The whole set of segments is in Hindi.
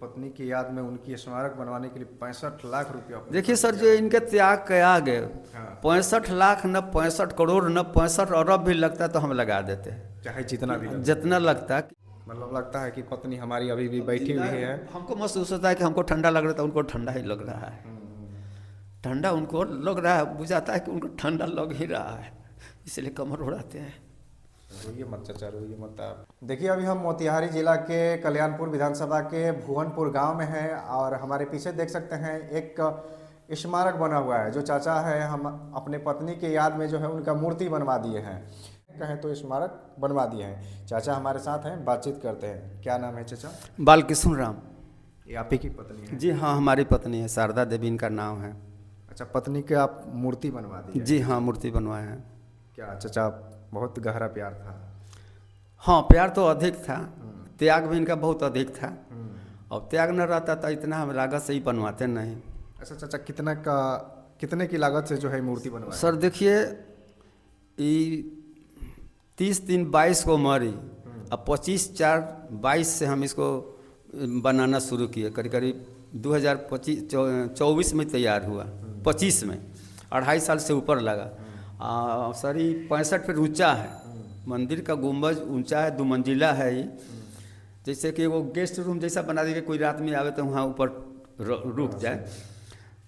पत्नी की याद में उनकी स्मारक बनवाने के लिए 65 लाख रुपया आपने देखिए खर्च सर, जो किया। इनके त्याग के आगे हाँ। 65 लाख न 65 करोड़ न 65 अरब भी लगता तो हम लगा देते, चाहे जितना भी लगे। जितना लगता। मतलब लगता है कि पत्नी हमारी अभी भी बैठी हुई है। हमको महसूस होता है कि हमको ठंडा लग रहा था, उनको ठंडा ही लग रहा है। ठंडा उनको लग रहा है, बुझाता है कि उनको ठंडा लग ही रहा है, इसलिए कमर उड़ाते हैं। रोइए मत चाचा, रोइए मत आप। देखिए अभी हम मोतिहारी जिला के कल्याणपुर विधानसभा के भुवनपुर गांव में हैं और हमारे पीछे देख सकते हैं एक स्मारक बना हुआ है। जो चाचा है, हम अपने पत्नी की याद में जो है उनका मूर्ति बनवा दिए हैं, कहें तो स्मारक बनवा दिए हैं। चाचा हमारे साथ हैं, बातचीत करते हैं। क्या नाम है चाचा? बालकृष्ण राम। ये आप ही की पत्नी है? जी हाँ, हमारी पत्नी है, शारदा देवी इनका नाम है। अच्छा, पत्नी के आप मूर्ति बनवा दिए? जी हाँ, मूर्ति बनवाए हैं। क्या चाचा बहुत गहरा प्यार था? हाँ, प्यार तो अधिक था, त्याग भी इनका बहुत अधिक था। और त्याग न रहता तो इतना हम लागत से ही बनवाते नहीं। अच्छा चाचा, कितने की लागत से जो है मूर्ति बनवाई? सर देखिए, 30/3/22 को मरी, अब 25/4/22 से हम इसको बनाना शुरू किए। करीब करीब 2024 में तैयार हुआ, 25 में 2.5 साल से ऊपर लगा। सर ये 65 फीट ऊंचा है, मंदिर का गुंबज ऊंचा है, 2 मंजिला है ये। जैसे कि वो गेस्ट रूम जैसा बना दिया, कोई रात में आवे तो वहाँ ऊपर रुक जाए।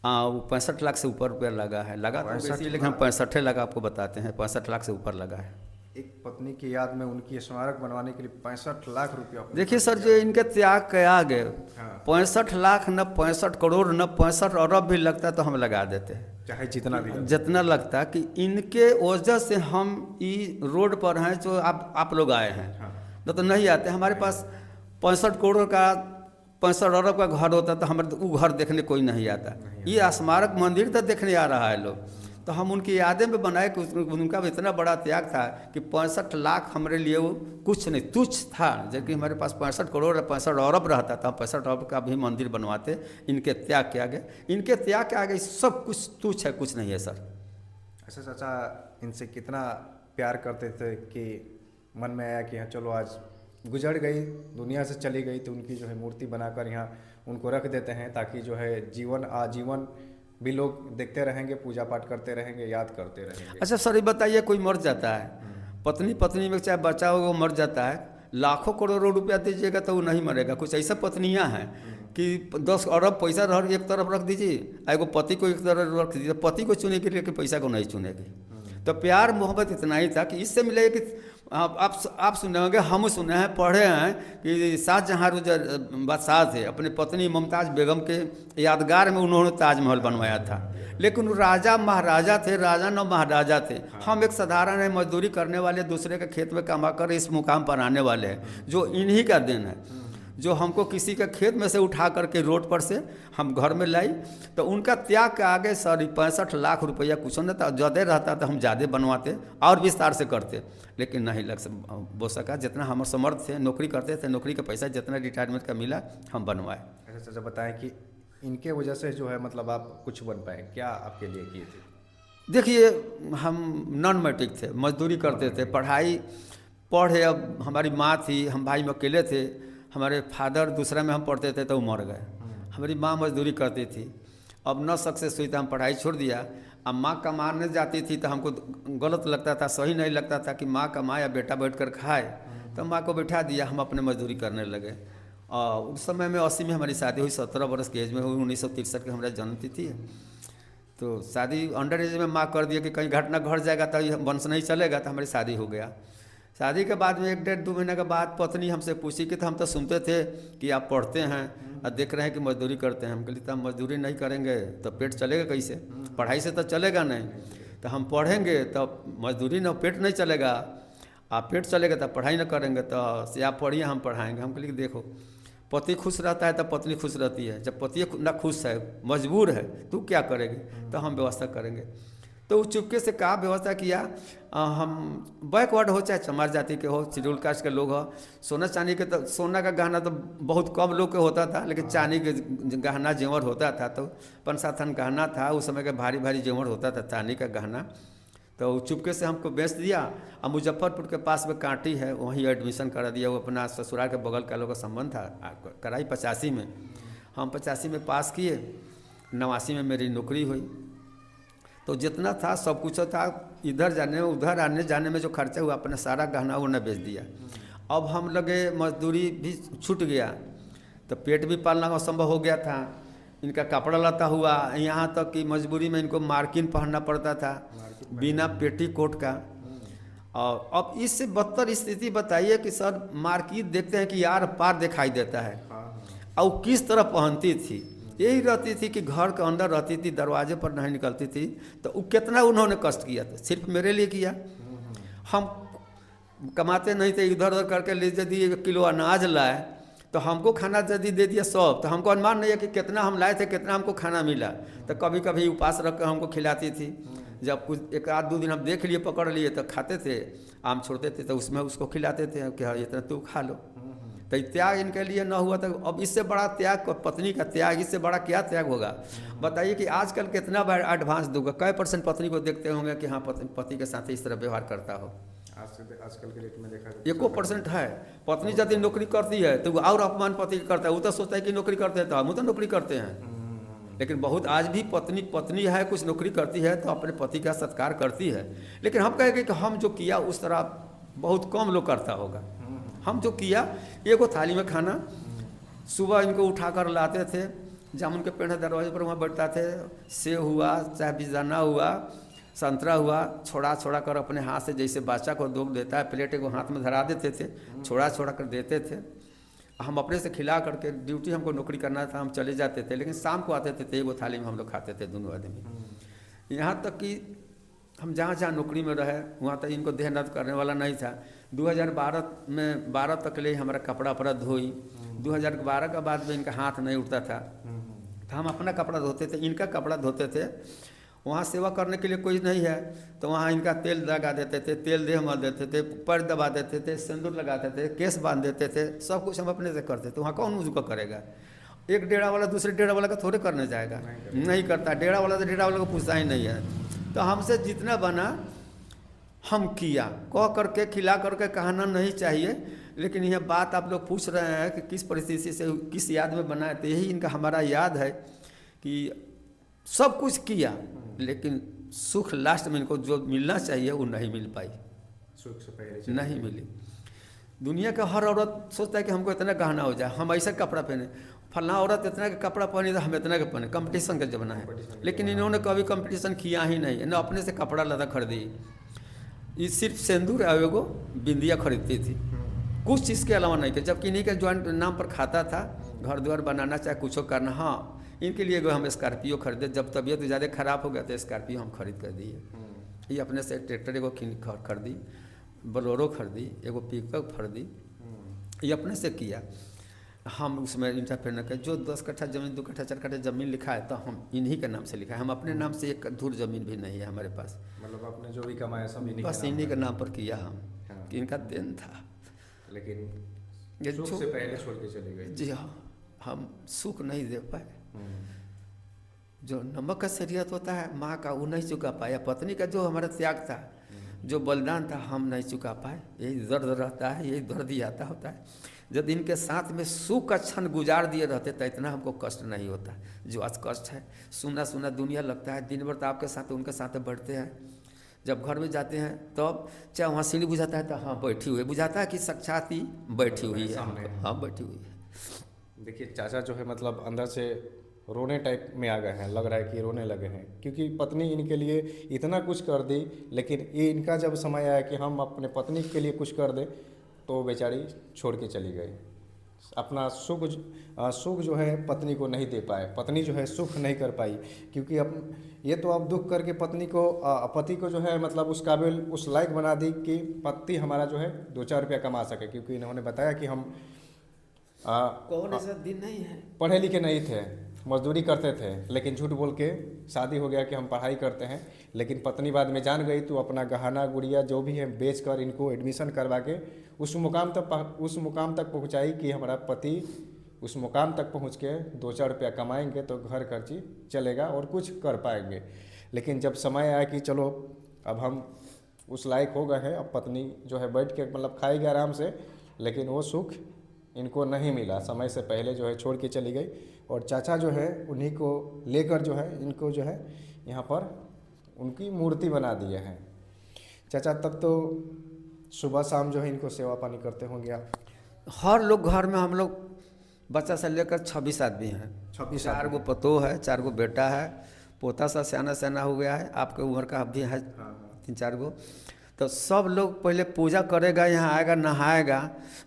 वो 65 लाख से ऊपर रुपया लगा है। लगा तो बेसी, लेकिन हम 65 लगा आपको बताते हैं, 65 लाख से ऊपर लगा है। एक पत्नी की याद में उनकी स्मारक बनवाने के लिए 65 लाख रुपया आपने देखिए खर्च सर, किया। जो इनके त्याग के आगे हाँ। 65 लाख न 65 करोड़ न 65 अरब भी लगता तो हम लगा देते, चाहे जितना भी लगे। जितना लगता। कि इनके वजह से हम ये रोड पर हैं, जो आप लोग आए हैं। हाँ। तो नहीं आते। हमारे पास 65 करोड़ का 65 अरब का घर होता तो हमारे वो घर देखने कोई नहीं आता। ये स्मारक मंदिर तो देखने आ रहा है लोग, तो हम उनकी यादें में बनाए कि उनका भी इतना बड़ा त्याग था कि 65 लाख हमारे लिए वो कुछ नहीं, तुच्छ था। जबकि हमारे पास 65 करोड़ या 65 अरब रहता था, 65 अरब का भी मंदिर बनवाते इनके त्याग के आगे। इनके त्याग के आगे सब कुछ तुच्छ है, कुछ नहीं है सर। अच्छा चाचा, इनसे कितना प्यार करते थे कि मन में आया कि हाँ चलो आज गुजर गई, दुनिया से चली गई, तो उनकी जो है मूर्ति बनाकर यहाँ उनको रख देते हैं, ताकि जो है जीवन आजीवन भी लोग देखते रहेंगे, पूजा पाठ करते रहेंगे, याद करते रहेंगे। अच्छा सर, ये बताइए, कोई मर जाता है, पत्नी में चाहे बच्चा हो वो मर जाता है, लाखों करोड़ों रुपया दीजिएगा तो वो नहीं मरेगा। कुछ ऐसा पत्नियां हैं कि 10 अरब पैसा एक तरफ रख दीजिए, एगो पति को एक तरफ रख दीजिए, पति को चुनेगी लेकिन पैसा को नहीं चुनेगी। तो प्यार मोहब्बत इतना ही था कि इससे मिले कि आप सुने होंगे, हम सुने हैं, पढ़े हैं कि शाहजहाँ जो बादशाह थे, अपने पत्नी मुमताज़ बेगम के यादगार में उन्होंने ताजमहल बनवाया था। लेकिन वो राजा महाराजा थे, राजा न महाराजा थे। हम एक साधारण है, मजदूरी करने वाले, दूसरे के खेत में कमा कर इस मुकाम पर आने वाले हैं, जो इन्हीं का देन है। जो हमको किसी के खेत में से उठा करके रोड पर से हम घर में लाई, तो उनका त्याग के आगे सर 65 लाख रुपया कुछ न था। ज़्यादा रहता तो हम ज़्यादा बनवाते और विस्तार से करते, लेकिन नहीं हो सका। जितना हम समर्थ थे, नौकरी करते थे, नौकरी का पैसा जितना रिटायरमेंट का मिला हम बनवाए। अच्छा चाचा, बताएं कि इनके वजह से जो है मतलब आप कुछ बन पाए, क्या आपके लिए किए थे? देखिए, हम नॉन मैट्रिक थे, मजदूरी करते थे, पढ़े। अब हमारी माँ थी, हम भाई में अकेले थे। हमारे फादर दूसरा में हम पढ़ते थे तो वो मर गए। हमारी माँ मजदूरी करती थी, अब न सक्सेस हुई तो हम पढ़ाई छोड़ दिया। अब माँ कमाने जाती थी तो हमको गलत लगता था, सही नहीं लगता था कि माँ कमाए या बेटा बैठ कर खाए, तो माँ को बैठा दिया, हम अपने मजदूरी करने लगे। और उस समय में 80 में हमारी शादी हुई, 17 वर्ष की एज में हुई। 1963 की हमारा जन्म तिथि है। तो शादी अंडर एज में माँ कर दिया कि कहीं घटना घट जाएगा तो वंश नहीं चलेगा, तो हमारी शादी हो गया। शादी के बाद में 1-1.5-2 महीने के बाद पत्नी हमसे पूछी कि तो हम तो सुनते थे कि आप पढ़ते हैं और देख रहे हैं कि मजदूरी करते हैं। हम कहते तो हम मजदूरी नहीं करेंगे तो पेट चलेगा कैसे? पढ़ाई से तो चलेगा नहीं। तो हम पढ़ेंगे तो मजदूरी न, पेट नहीं चलेगा। आप पेट चलेगा तो पढ़ाई न करेंगे, तो से आप पढ़िए, हम पढ़ाएंगे। हम कहलिए देखो, पति खुश रहता है तो पत्नी खुश रहती है। जब पति ना खुश है, मजबूर है, तो क्या करेगी? तो हम व्यवस्था करेंगे। तो चुपके से कहा व्यवस्था किया। हम बैकवर्ड हो चाहे चमार जाति के हो, शेड्यूल कास्ट के लोग हो, सोना चांदी के, तो सोना का गहना तो बहुत कम लोग के होता था, लेकिन चांदी के गहना जेवर होता था। तो 5-7 गहना था उस समय का, भारी भारी जेवर होता था चांदी का गहना। तो चुपके से हमको बेच दिया। और मुजफ्फरपुर के पास में कांटी है, वहीं एडमिशन करा दिया। वो अपना ससुराल के बगल का लोग का संबंध था। कराई 85 में, हम 85 में पास किए, 89 में मेरी नौकरी हुई। तो जितना था सब कुछ था, इधर जाने उधर आने जाने में जो खर्चा हुआ अपना सारा गहना उन्हें बेच दिया। अब हम लगे मजदूरी भी छूट गया, तो पेट भी पालना असंभव हो गया था। इनका कपड़ा लता हुआ, यहाँ तक कि मजबूरी में इनको मार्किन पहनना पड़ता था बिना पेटीकोट का। और अब इससे बदतर स्थिति बताइए कि सर मार्किट देखते हैं कि यार पार दिखाई देता है, और किस तरह पहनती थी। यही रहती थी कि घर के अंदर रहती थी, दरवाजे पर नहीं निकलती थी। तो वो कितना उन्होंने कष्ट किया था, सिर्फ मेरे लिए किया। हम कमाते नहीं थे, इधर उधर करके ले यदि 1 किलो अनाज लाए तो हमको खाना यदि दे दिया सब, तो हमको अनुमान नहीं है कि कितना हम लाए थे, कितना हमको खाना मिला। तो कभी कभी उपास रख कर हमको खिलाती थी। जब कुछ 1-2 दिन हम देख लिए, पकड़ लिए, तो खाते थे, आम छोड़ते थे तो उसमें उसको खिलाते थे कि हाँ इतना तू खा लो। तो त्याग इनके लिए न हुआ। तो अब इससे बड़ा त्याग, पत्नी का त्याग, इससे बड़ा क्या त्याग होगा बताइए। कि आजकल कितना एडवांस दूंगा, कै % पत्नी को देखते होंगे कि हाँ पति के साथ इस तरह व्यवहार करता हो। आजकल के डेट में देखा 1% है। पत्नी यदि नौकरी करती है तो वो और अपमान पति करता है। वो तो सोचता है कि नौकरी करते हैं तो हम तो नौकरी करते हैं। लेकिन बहुत आज भी पत्नी है, कुछ नौकरी करती है तो अपने पति का सत्कार करती है। लेकिन हम कहेंगे कि हम जो किया उस तरह बहुत कम लोग करता होगा। हम जो किया, एगो थाली में खाना, सुबह इनको उठा कर लाते थे, जामुन के पेड़ दरवाजे पर वहाँ बैठता थे, सेव हुआ चाहे बिजाना हुआ, संतरा हुआ, छोड़ा छोड़ा कर अपने हाथ से, जैसे बादशाह को दोग देता है, प्लेट को हाथ में धरा देते थे, छोड़ा छोड़ा कर देते थे। हम अपने से खिला करके, ड्यूटी हमको नौकरी करना था, हम चले जाते थे। लेकिन शाम को आते थे, एगो थाली में हम लोग खाते थे दोनों आदमी। यहाँ तक कि हम जहाँ जहाँ नौकरी में रहे वहाँ तक इनको देहनत करने वाला नहीं था। 2012 में 12 तक ले हमारा कपड़ा वपड़ा धोई। 2012 के बाद में इनका हाथ नहीं उठता था, तो हम अपना कपड़ा धोते थे, इनका कपड़ा धोते थे। वहाँ सेवा करने के लिए कोई नहीं है तो वहाँ इनका तेल लगा देते थे, तेल देह मल देते थे, पैर दबा देते थे, सिंदूर लगाते थे, केस बांध देते थे, सब कुछ हम अपने से करते थे। वहाँ कौन उसको करेगा? एक डेरा वाला दूसरे डेरा वाला का थोड़े करने जाएगा, नहीं करता। डेरा वाला तो डेरा वाला को पूछता ही नहीं है। तो हमसे जितना बना हम किया, कह करके खिला करके कहना नहीं चाहिए। लेकिन यह बात आप लोग पूछ रहे हैं कि किस परिस्थिति से, किस याद में बनाए, तो यही इनका हमारा याद है कि सब कुछ किया, लेकिन सुख लास्ट में इनको जो मिलना चाहिए वो नहीं मिल पाई, सुख से पहले नहीं मिली। दुनिया का हर औरत सोचता है कि हमको इतना गहना हो जाए, हम ऐसा कपड़ा पहने, फलना औरत इतना का कपड़ा पहनी तो हम इतना का पहने। कंपटीशन का जमाना है, लेकिन इन्होंने कभी कंपटीशन किया ही नहीं। न अपने से कपड़ा लता खरीदी, ये सिर्फ सिंदूर और एगो बिंदिया खरीदती थी, कुछ चीज़ के अलावा नहीं। जबकि इन्हीं के ज्वाइंट नाम पर खाता था, घर द्वार बनाना चाहे कुछ करना। हाँ, इनके लिए एगो हम स्कॉर्पियो खरीदे, जब तबीयत ज़्यादा खराब हो गया तो स्कॉर्पियो हम खरीद कर दिए। ये अपने से ट्रैक्टर एगो खरीदी, बोलेरो खरीदी, एगो पिकअप खरीदी, ये अपने से किया। हम उसमें इंटरफेयर कर, जो 10 कट्ठा जमीन, 2 कट्ठा 4 कट्ठा जमीन लिखा है तो हम इन्हीं के नाम से लिखा है। हम अपने नाम से एक धूर जमीन भी नहीं है हमारे पास। मतलब आपने जो भी कमाया सब इन्हीं बस इन्हीं के नाम पर किया हम, कि इनका देन था। लेकिन ये सुख से पहले छोड़ के चले गए। जी हाँ, हम सुख नहीं दे पाए। जो नमक का शरीयत होता है माँ का, वो नहीं चुका पाया। पत्नी का जो हमारा त्याग था, जो बलिदान था, हम नहीं चुका पाए। यही दर्द रहता है, यही दर्द ही आता होता है। जब इनके साथ में सुख का क्षण गुजार दिए रहते तो इतना हमको कष्ट नहीं होता जो आज कष्ट है। सुना सुना दुनिया लगता है, दिन भर तो आपके साथ उनके साथ बैठते हैं। जब घर में जाते हैं तब चाहे वहाँ सीढ़ी बुझाता है तो हाँ बैठी हुई, बुझाता है कि साक्षात ही बैठी हुई है, हाँ बैठी हुई है। देखिए चाचा जो है मतलब अंदर से रोने टाइप में आ गए हैं, लग रहा है कि रोने लगे हैं, क्योंकि पत्नी इनके लिए इतना कुछ कर दी। लेकिन ये इनका जब समय आया कि हम अपने पत्नी के लिए कुछ कर दें तो बेचारी छोड़ के चली गई। अपना सुख जो है पत्नी को नहीं दे पाए, पत्नी जो है सुख नहीं कर पाई। क्योंकि अब ये तो अब दुख करके पति को जो है मतलब उस काबिल, उस लायक बना दी कि पति हमारा जो है 2-4 रुपया कमा सके। क्योंकि इन्होंने बताया कि हम कौन ऐसा दिन नहीं है, पढ़े लिखे नहीं थे, मजदूरी करते थे, लेकिन झूठ बोल के शादी हो गया कि हम पढ़ाई करते हैं। लेकिन पत्नी बाद में जान गई तो अपना गहना गुड़िया जो भी है बेच कर इनको एडमिशन करवा के उस मुकाम तक पहुंचाई कि हमारा पति उस मुकाम तक पहुंच के 2-4 रुपया कमाएंगे तो घर खर्ची चलेगा और कुछ कर पाएंगे। लेकिन जब समय आया कि चलो अब हम उस लायक हो गए हैं। अब पत्नी जो है बैठ के मतलब खाएगी आराम से, लेकिन वो सुख इनको नहीं मिला, समय से पहले जो है छोड़ के चली गई। और चाचा जो है उन्हीं को लेकर जो है इनको जो है यहाँ पर उनकी मूर्ति बना दिए हैं। चाचा तब तो सुबह शाम जो है इनको सेवा पानी करते होंगे आप? हर लोग घर में हम लोग बच्चा से लेकर 26 आदमी हैं। 26 4 आदमी। गो पतोह है, 4 गो बेटा है, पोता सा सियाना सियाना हो गया है, आपके उम्र का भी है 3-4 गो। तो सब लोग पहले पूजा करेगा, यहाँ आएगा नहाएगा।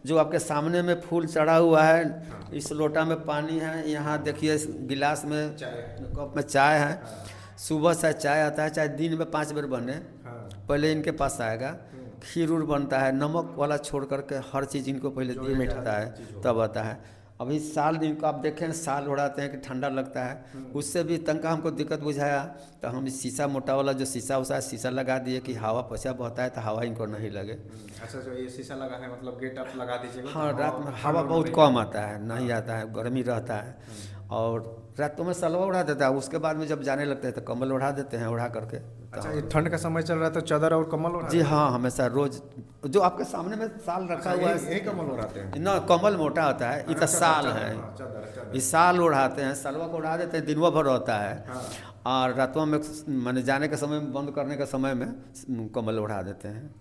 जो आपके सामने में फूल चढ़ा हुआ है, इस लोटा में पानी है, यहाँ देखिए इस गिलास में कप में चाय है। सुबह से चाय आता है, चाहे दिन में 5 बार बने, पहले इनके पास आएगा। खीर उर बनता है, नमक वाला छोड़ करके हर चीज़ इनको पहले दिए मिठाता है, तब आता है। अभी साल इनको आप देखें, साल उड़ाते हैं कि ठंडा लगता है, उससे भी तंका हमको दिक्कत बुझाया, तो हम इस शीशा मोटा वाला जो शीशा उसा है, शीशा लगा दिए कि हवा पछा बहता है तो हवा इनको नहीं लगे। अच्छा, जो ये शीशा लगा है मतलब गेट आप लगा दीजिएगा। हाँ, रात में हवा बहुत कम आता है, नहीं आता है, गर्मी रहता है। और रातों में सलवा उड़ा देता है, उसके बाद में जब जाने लगते हैं तो कंबल उड़ा देते हैं, उड़ा करके। अच्छा, ये ठंड का समय चल रहा है तो चादर और कम्बल उड़ा? जी हाँ, हमेशा रोज जो आपके सामने में साल रखा हुआ है, यही कम्बल उड़ाते हैं ना, कम्बल मोटा होता है, इतना साल है, इस साल उड़ाते हैं, सलवा को उड़ा देते हैं, दिन भर होता है। और रातों में मैंने जाने के समय में, बंद करने के समय में कम्बल उड़ा देते हैं।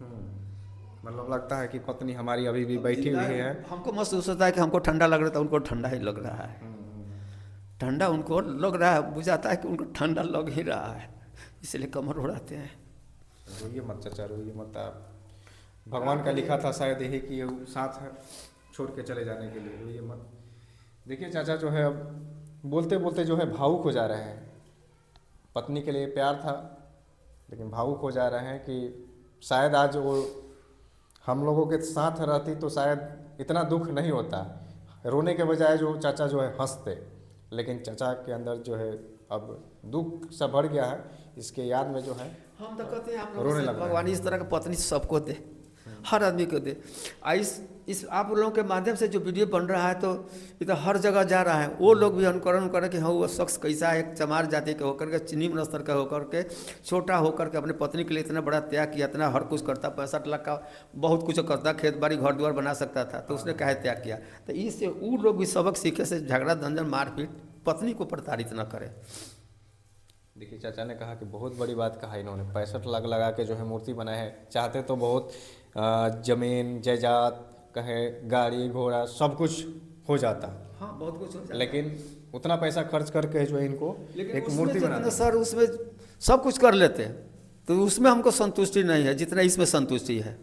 मतलब लगता है कि पत्नी हमारी अभी भी बैठी हुई है। हमको महसूस होता है कि हमको ठंडा लग रहा था, उनको ठंडा ही लग रहा है, ठंडा उनको लग रहा है, बुझाता है कि उनको ठंडा लग ही रहा है, इसलिए कमर उड़ाते हैं। रोइए मत चाचा, रोइए मत। आप भगवान का लिखा था शायद यही कि वो साथ है छोड़ के चले जाने के लिए, रोइए मत। देखिए चाचा जो है अब बोलते बोलते जो है भावुक हो जा रहे हैं। पत्नी के लिए प्यार था, लेकिन भावुक हो जा रहे हैं कि शायद आज वो हम लोगों के साथ रहती तो शायद इतना दुख नहीं होता। रोने के बजाय जो चाचा जो है हंसते, लेकिन चाचा के अंदर जो है अब दुख सा बढ़ गया है। इसके याद में जो है हम तो कहते हैं आप रोने लोगों से लग रहे हैं। भगवान इस तरह की पत्नी सबको दे, हर आदमी को दे। इस आप लोगों के माध्यम से जो वीडियो बन रहा है तो ये तो हर जगह जा रहा है, वो लोग भी अनुकरण करें कि हाँ वो शख्स कैसा है, एक चमार जाति के होकर के, निम्न स्तर का होकर के, छोटा होकर के अपने पत्नी के लिए इतना बड़ा त्याग किया, इतना हर कुछ करता, 65 लाख का बहुत कुछ करता, खेत बाड़ी घर द्वार बना सकता था, तो उसने काहे त्याग किया। तो इससे वो लोग भी सबक सीखे से झगड़ा झंझट मारपीट पत्नी को प्रताड़ित न करें। देखिए चाचा ने कहा कि बहुत बड़ी बात कहा इन्होंने, 65 लाख लगा के जो है मूर्ति बनाए है। चाहते तो बहुत जमीन जायदाद कहे, गाड़ी घोड़ा सब कुछ हो जाता। हाँ, बहुत कुछ हो जाता, लेकिन उतना पैसा खर्च करके जो है इनको एक मूर्ति बना दी। सर उसमें सब कुछ कर लेते हैं, तो उसमें हमको संतुष्टि नहीं है जितना इसमें संतुष्टि है।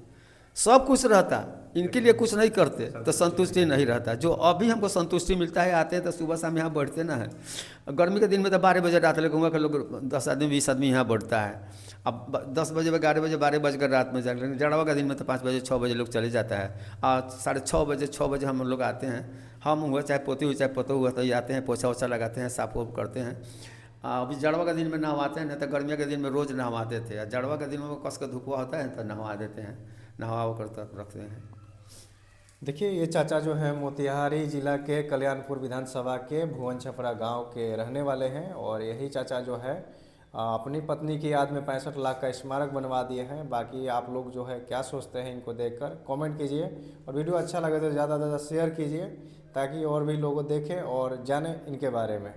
सब कुछ रहता, इनके लिए कुछ नहीं करते तो संतुष्टि नहीं रहता। जो अभी हमको संतुष्टि मिलता है, आते हैं तो सुबह शाम यहाँ बैठते ना है। गर्मी के दिन में तो 12 बजे रात ले घूँगा के लोग 10 आदमी 20 आदमी यहाँ बैठता है। अब 10 बजे 11 बजे 12 बजकर रात में जाकर, जड़वा का दिन में तो 5 बजे 6 बजे लोग चले जाता है। 6:30 बजे हम लोग आते हैं, हम हुआ चाहे पोती हुआ चाहे पतो हुआ, तो ये आते हैं, पोछा वोछा लगाते हैं, साफ वाफ करते हैं। अभी जड़वा का दिन में नहवाते हैं, नहीं तो गर्मियों के दिन में रोज़ नहवाते थे। जड़वा के दिन में कस का धुपवा होता है तो नहवा देते हैं, नहवा कर तक रखते हैं। देखिए ये चाचा जो है मोतिहारी जिला के कल्याणपुर विधानसभा के भुवन छपरा गांव के रहने वाले हैं। और यही चाचा जो है अपनी पत्नी की याद में 65 लाख का स्मारक बनवा दिए हैं। बाकी आप लोग जो है क्या सोचते हैं इनको देखकर कमेंट कीजिए, और वीडियो अच्छा लगे तो ज़्यादा से ज़्यादा शेयर कीजिए, ताकि और भी लोग देखें और जानें इनके बारे में।